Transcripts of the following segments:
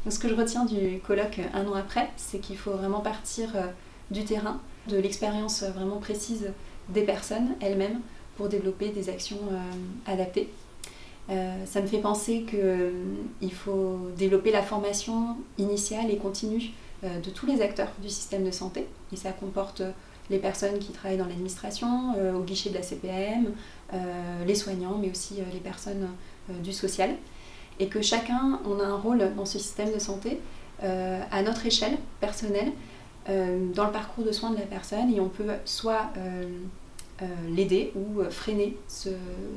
Donc, ce que je retiens du colloque un an après, c'est qu'il faut vraiment partir du terrain, de l'expérience vraiment précise des personnes elles-mêmes pour développer des actions adaptées. Ça me fait penser qu'il faut développer la formation initiale et continue de tous les acteurs du système de santé. Et ça comporte les personnes qui travaillent dans l'administration, au guichet de la CPAM, les soignants, mais aussi les personnes du social. Et que chacun, on a un rôle dans ce système de santé à notre échelle personnelle, dans le parcours de soins de la personne, et on peut soit l'aider ou freiner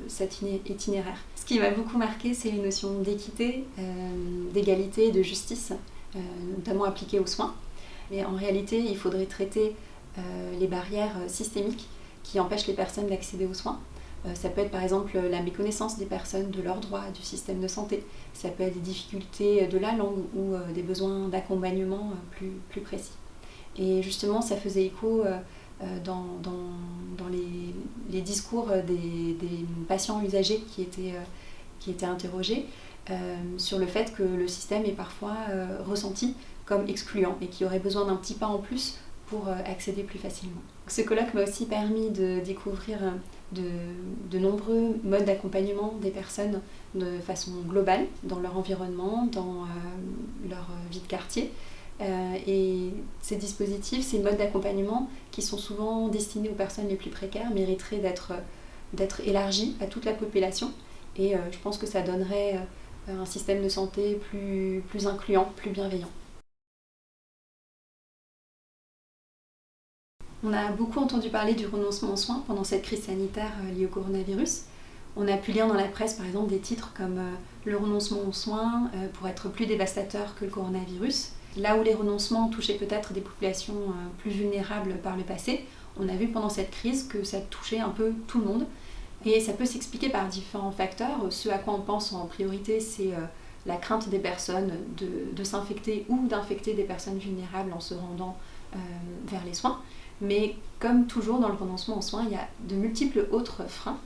cet itinéraire. Ce qui m'a beaucoup marqué, c'est les notions d'équité, d'égalité et de justice, notamment appliquées aux soins. Mais en réalité, il faudrait traiter les barrières systémiques qui empêchent les personnes d'accéder aux soins. Ça peut être par exemple la méconnaissance des personnes de leurs droits du système de santé. Ça peut être des difficultés de la langue ou des besoins d'accompagnement plus précis. Et justement, ça faisait écho dans les discours des patients usagers qui étaient interrogés sur le fait que le système est parfois ressenti comme excluant et qu'il y aurait besoin d'un petit pas en plus pour accéder plus facilement. Ce colloque m'a aussi permis de découvrir de nombreux modes d'accompagnement des personnes de façon globale, dans leur environnement, dans leur vie de quartier. Et ces dispositifs, ces modes d'accompagnement qui sont souvent destinés aux personnes les plus précaires mériteraient d'être élargis à toute la population. Et je pense que ça donnerait un système de santé plus incluant, plus bienveillant. On a beaucoup entendu parler du renoncement aux soins pendant cette crise sanitaire liée au coronavirus. On a pu lire dans la presse par exemple des titres comme le renoncement aux soins pour être plus dévastateur que le coronavirus. Là où les renoncements touchaient peut-être des populations plus vulnérables par le passé, on a vu pendant cette crise que ça touchait un peu tout le monde. Et ça peut s'expliquer par différents facteurs. Ce à quoi on pense en priorité, c'est la crainte des personnes de s'infecter ou d'infecter des personnes vulnérables en se rendant vers les soins. Mais comme toujours dans le renoncement aux soins, il y a de multiples autres freins.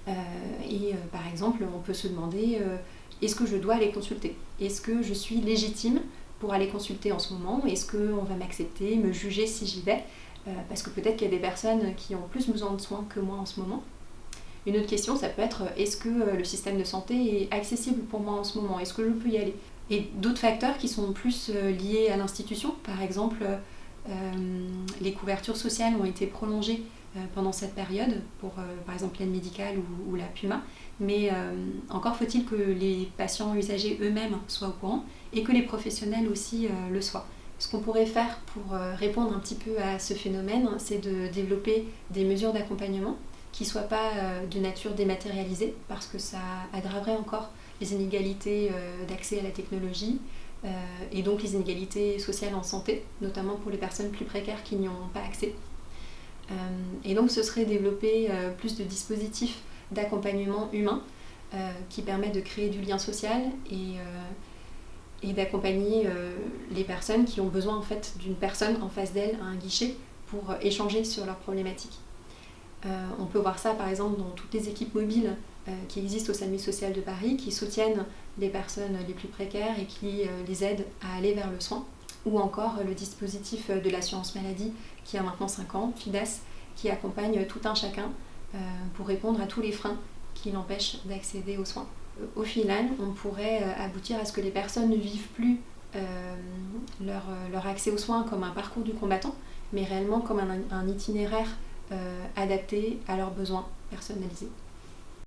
Par exemple, on peut se demander est-ce que je dois aller consulter ? Est-ce que je suis légitime pour aller consulter en ce moment ? Est-ce qu'on va m'accepter, me juger si j'y vais ? Parce que peut-être qu'il y a des personnes qui ont plus besoin de soins que moi en ce moment. Une autre question, ça peut être est-ce que le système de santé est accessible pour moi en ce moment ? Est-ce que je peux y aller ? Et d'autres facteurs qui sont plus liés à l'institution, par exemple, les couvertures sociales ont été prolongées pendant cette période pour par exemple l'aide médicale ou la PUMA, mais encore faut-il que les patients usagers eux-mêmes soient au courant et que les professionnels aussi le soient. Ce qu'on pourrait faire pour répondre un petit peu à ce phénomène, c'est de développer des mesures d'accompagnement qui ne soient pas de nature dématérialisée, parce que ça aggraverait encore les inégalités d'accès à la technologie, et donc les inégalités sociales en santé, notamment pour les personnes plus précaires qui n'y ont pas accès. Et donc ce serait développer plus de dispositifs d'accompagnement humain qui permettent de créer du lien social et d'accompagner les personnes qui ont besoin en fait d'une personne en face d'elles à un guichet pour échanger sur leurs problématiques. On peut voir ça par exemple dans toutes les équipes mobiles qui existent au SAMU social de Paris, qui soutiennent les personnes les plus précaires et qui les aident à aller vers le soin. Ou encore le dispositif de l'assurance maladie qui a maintenant 5 ans, FIDAS, qui accompagne tout un chacun pour répondre à tous les freins qui l'empêchent d'accéder aux soins. Au final, on pourrait aboutir à ce que les personnes ne vivent plus leur accès aux soins comme un parcours du combattant, mais réellement comme un itinéraire adapté à leurs besoins personnalisés.